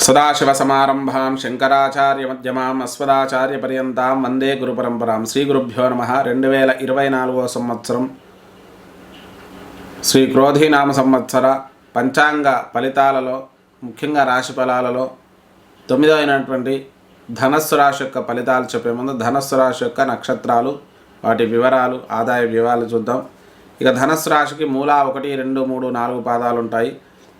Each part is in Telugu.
సదాశివసమారంభాం శంకరాచార్యమధ్యమాం అస్మదాచార్యపర్యంతాం వందే గురుపరంపరాం. శ్రీ గురుభ్యో నమః. 2024 సంవత్సరం శ్రీ క్రోధీనామ సంవత్సర పంచాంగ ఫలితాలలో ముఖ్యంగా రాశి ఫలాలలో 9వ అయినటువంటి ధనస్సు రాశి యొక్క ఫలితాలు చెప్పే ముందు ధనస్సు రాశి యొక్క నక్షత్రాలు, వాటి వివరాలు, ఆదాయ వ్యయాలు చూద్దాం. ఇక ధనస్సు రాశికి మూల 1, 2, 3, 4 పాదాలు ఉంటాయి.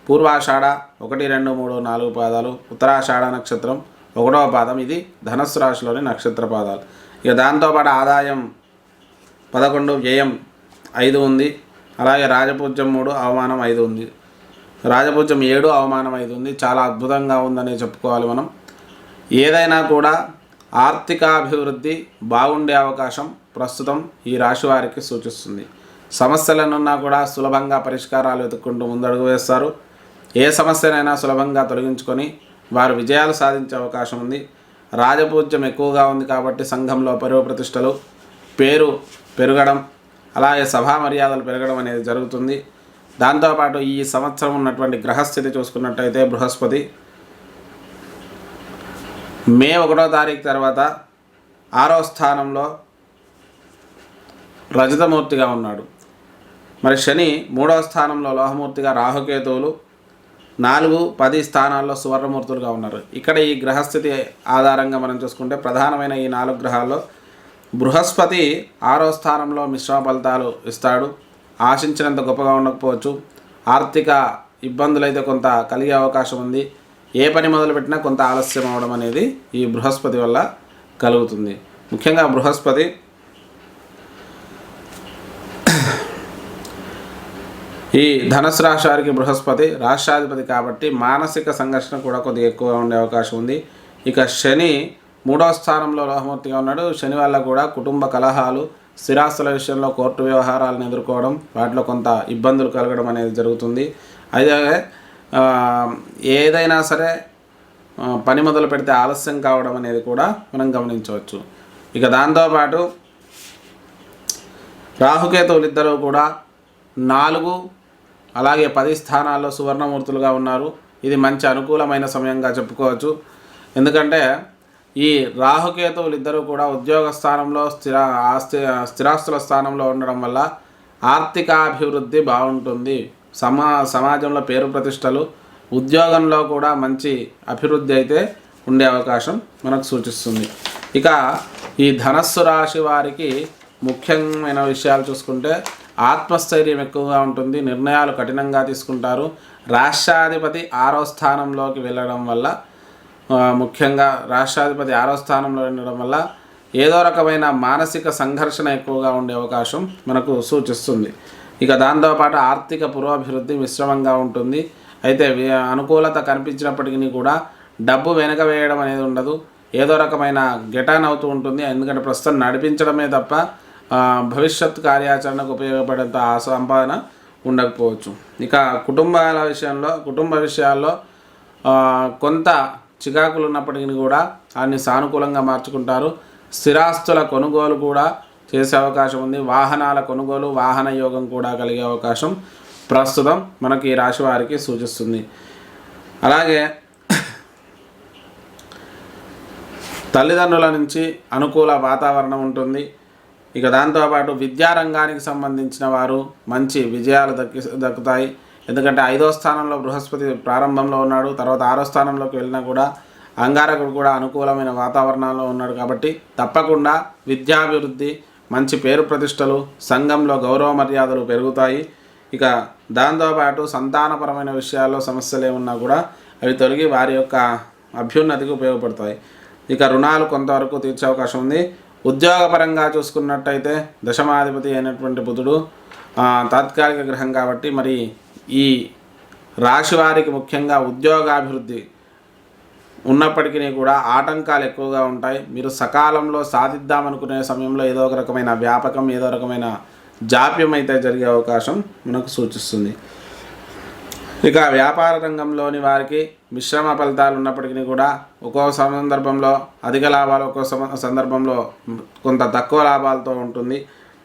పూర్వాషాఢ 1, 2, 3, 4 పాదాలు, ఉత్తరాషాఢ నక్షత్రం 1వ పాదం. ఇది ధనస్సు రాశిలోని నక్షత్ర పాదాలు. ఇక దాంతోపాటు ఆదాయం 11, వ్యయం 5 ఉంది. అలాగే రాజపూజ్యం 3, అవమానం 5 ఉంది. రాజపూజ్యం 7, అవమానం 5 ఉంది. చాలా అద్భుతంగా ఉందని చెప్పుకోవాలి మనం. ఏదైనా కూడా ఆర్థికాభివృద్ధి బాగుండే అవకాశం ప్రస్తుతం ఈ రాశి వారికి సూచిస్తుంది. సమస్యలనున్నా కూడా సులభంగా పరిష్కారాలు వెతుక్కుంటూ ముందడుగు వేస్తారు. ఏ సమస్యనైనా సులభంగా తొలగించుకొని వారు విజయాలు సాధించే అవకాశం ఉంది. రాజపూజ్యం ఎక్కువగా ఉంది కాబట్టి సంఘంలో పరువు ప్రతిష్టలు, పేరు పెరగడం, అలాగే సభా మర్యాదలు పెరగడం అనేది జరుగుతుంది. దాంతోపాటు ఈ సంవత్సరం ఉన్నటువంటి గ్రహస్థితి చూసుకున్నట్టయితే బృహస్పతి మే 1వ తారీఖు తర్వాత 6వ స్థానంలో రజతమూర్తిగా ఉన్నాడు. మరి శని 3వ స్థానంలో లోహమూర్తిగా, రాహుకేతువులు 4, 10 స్థానాల్లో సువర్ణమూర్తులుగా ఉన్నారు. ఇక్కడ ఈ గ్రహస్థితి ఆధారంగా మనం చూసుకుంటే ప్రధానమైన ఈ 4 గ్రహాల్లో బృహస్పతి 6వ స్థానంలో మిశ్రమ ఫలితాలు ఇస్తాడు. ఆశించినంత గొప్పగా ఉండకపోవచ్చు. ఆర్థిక ఇబ్బందులు అయితే కొంత కలిగే అవకాశం ఉంది. ఏ పని మొదలుపెట్టినా కొంత ఆలస్యం అవడం అనేది ఈ బృహస్పతి వల్ల కలుగుతుంది. ముఖ్యంగా బృహస్పతి ఈ ధనుసు రాశి వారికి బృహస్పతి రాష్ట్రాధిపతి కాబట్టి మానసిక సంఘర్షణ కూడా కొద్దిగా ఎక్కువగా ఉండే అవకాశం ఉంది. ఇక శని 3వ స్థానంలో లోహమూర్తిగా ఉన్నాడు. శని వల్ల కూడా కుటుంబ కలహాలు, స్థిరాస్తుల విషయంలో కోర్టు వ్యవహారాలను ఎదుర్కోవడం, వాటిలో కొంత ఇబ్బందులు కలగడం అనేది జరుగుతుంది. అయితే ఏదైనా సరే పని మొదలు పెడితే ఆలస్యం కావడం అనేది కూడా మనం గమనించవచ్చు. ఇక దాంతోపాటు రాహుకేతువులు ఇద్దరు కూడా 4, అలాగే 10 స్థానాల్లో సువర్ణమూర్తులుగా ఉన్నారు. ఇది మంచి అనుకూలమైన సమయంగా చెప్పుకోవచ్చు. ఎందుకంటే ఈ రాహుకేతువులు ఇద్దరు కూడా ఉద్యోగ స్థానంలో స్థిరాస్తుల స్థానంలో ఉండడం వల్ల ఆర్థికాభివృద్ధి బాగుంటుంది. సమాజంలో పేరు ప్రతిష్టలు, ఉద్యోగంలో కూడా మంచి అభివృద్ధి అయితే ఉండే అవకాశం మనకు సూచిస్తుంది. ఇక ఈ ధనస్సు రాశి వారికి ముఖ్యమైన విషయాలు చూసుకుంటే ఆత్మస్థైర్యం ఎక్కువగా ఉంటుంది. నిర్ణయాలు కఠినంగా తీసుకుంటారు. రాష్ట్రాధిపతి 6వ స్థానంలోకి వెళ్ళడం వల్ల, ముఖ్యంగా రాష్ట్రాధిపతి 6వ స్థానంలో ఉండడం వల్ల ఏదో రకమైన మానసిక సంఘర్షణ ఎక్కువగా ఉండే అవకాశం మనకు సూచిస్తుంది. ఇక దాంతోపాటు ఆర్థిక పురోభివృద్ధి మిశ్రమంగా ఉంటుంది. అయితే అనుకూలత కనిపించినప్పటికీ కూడా డబ్బు వెనక వేయడం అనేది ఉండదు. ఏదో రకమైన గెటాన్ అవుతూ ఉంటుంది. ఎందుకంటే ప్రస్తుతం నడిపించడమే తప్ప భవిష్యత్ కార్యాచరణకు ఉపయోగపడేంత సంపాదన ఉండకపోవచ్చు. ఇక కుటుంబ విషయాల్లో కొంత చికాకులు ఉన్నప్పటికీ కూడా దాన్ని సానుకూలంగా మార్చుకుంటారు. స్థిరాస్తుల కొనుగోలు కూడా చేసే అవకాశం ఉంది. వాహనాల కొనుగోలు, వాహన యోగం కూడా కలిగే అవకాశం ప్రస్తుతం మనకి ఈ రాశి వారికి సూచిస్తుంది. అలాగే తల్లిదండ్రుల నుంచి అనుకూల వాతావరణం ఉంటుంది. ఇక దాంతోపాటు విద్యారంగానికి సంబంధించిన వారు మంచి విజయాలు దక్కుతాయి. ఎందుకంటే 5వ స్థానంలో బృహస్పతి ప్రారంభంలో ఉన్నాడు. తర్వాత 6వ స్థానంలోకి వెళ్ళినా కూడా అంగారకుడు కూడా అనుకూలమైన వాతావరణంలో ఉన్నాడు. కాబట్టి తప్పకుండా విద్యాభివృద్ధి, మంచి పేరు ప్రతిష్టలు, సంఘంలో గౌరవ మర్యాదలు పెరుగుతాయి. ఇక దాంతోపాటు సంతానపరమైన విషయాల్లో సమస్యలు ఏమున్నా కూడా అవి తొలగి వారి యొక్క అభ్యున్నతికి ఉపయోగపడతాయి. ఇక రుణాలు కొంతవరకు తీర్చే అవకాశం ఉంది. ఉద్యోగపరంగా చూసుకున్నట్టయితే దశమాధిపతి అయినటువంటి బుధుడు తాత్కాలిక గ్రహం కాబట్టి మరి ఈ రాశి వారికి ముఖ్యంగా ఉద్యోగాభివృద్ధి ఉన్నప్పటికీ కూడా ఆటంకాలు ఎక్కువగా ఉంటాయి. మీరు సకాలంలో సాధిద్దామనుకునే సమయంలో ఏదో ఒక రకమైన వ్యాపకం, ఏదో రకమైన జాప్యం అయితే జరిగే అవకాశం మనకు సూచిస్తుంది. ఇక వ్యాపార రంగంలోని వారికి మిశ్రమ ఫలితాలు ఉన్నప్పటికీ కూడా ఒక్కో సందర్భంలో అధిక లాభాలు, ఒక్కో సందర్భంలో కొంత తక్కువ లాభాలతో ఉంటుంది.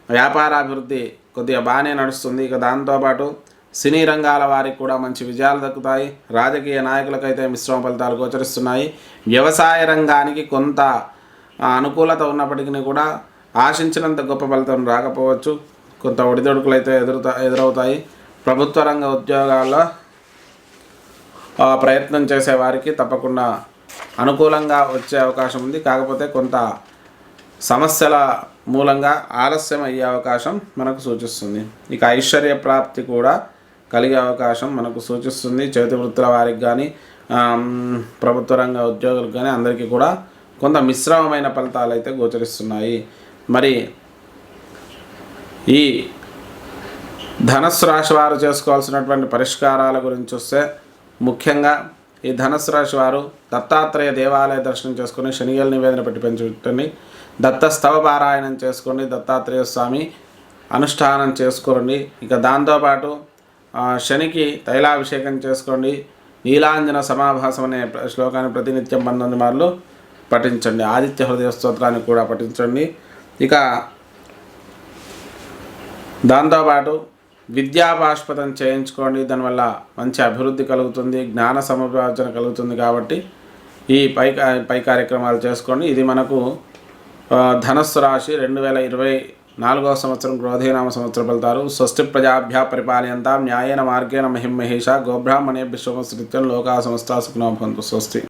వ్యాపారాభివృద్ధి కొద్దిగా బాగానే నడుస్తుంది. ఇక దాంతోపాటు సినీ రంగాల వారికి కూడా మంచి విజయాలు దక్కుతాయి. రాజకీయ నాయకులకైతే మిశ్రమ ఫలితాలు గోచరిస్తున్నాయి. వ్యవసాయ రంగానికి కొంత అనుకూలత ఉన్నప్పటికీ కూడా ఆశించినంత గొప్ప ఫలితం రాకపోవచ్చు. కొంత ఒడిదొడుకులు అయితే ఎదురవుతాయి. ప్రభుత్వ రంగ ఉద్యోగాల్లో ప్రయత్నం చేసే వారికి తప్పకుండా అనుకూలంగా వచ్చే అవకాశం ఉంది. కాకపోతే కొంత సమస్యల మూలంగా ఆలస్యం అయ్యే అవకాశం మనకు సూచిస్తుంది. ఇక ఐశ్వర్య ప్రాప్తి కూడా కలిగే అవకాశం మనకు సూచిస్తుంది. చేతి వృత్తుల వారికి కానీ ప్రభుత్వ రంగ ఉద్యోగులకు కానీ అందరికీ కూడా కొంత మిశ్రమమైన ఫలితాలు అయితే గోచరిస్తున్నాయి. మరి ఈ ధనుస్సు రాశి వారు చేసుకోవాల్సినటువంటి పరిష్కారాల గురించి చూస్తే ముఖ్యంగా ఈ ధనుస్సు రాశి వారు దత్తాత్రేయ దేవాలయ దర్శనం చేసుకొని శనిగల నివేదన పెట్టి పెంచుకొని దత్త స్తవ పారాయణం చేసుకోండి. దత్తాత్రేయ స్వామి అనుష్ఠానం చేసుకోండి. ఇక దాంతోపాటు శనికి తైలాభిషేకం చేసుకోండి. నీలాంజన సమాభాసం అనే శ్లోకాన్ని ప్రతినిత్యం 19 మార్లు పఠించండి. ఆదిత్య హృదయ స్తోత్రాన్ని కూడా పఠించండి. ఇక దాంతోపాటు విద్యాపాష్పదం చేయించుకోండి. దానివల్ల మంచి అభివృద్ధి కలుగుతుంది, జ్ఞాన సముపార్జన కలుగుతుంది. కాబట్టి ఈ పై కార్యక్రమాలు చేసుకోండి. ఇది మనకు ధనుస్సు రాశి 2024వ సంవత్సరం క్రోధీనామ సంవత్సర ఫలితాలు. స్వస్తి ప్రజాభ్యా పరిపాలయంతాం న్యాయేన మార్గేణ మహిం మహేష గోబ్రాహ్మణేభ్యः శుభమస్తు నిత్యం లోకా సమస్తా సుఖినో భవంతు. స్వస్తి.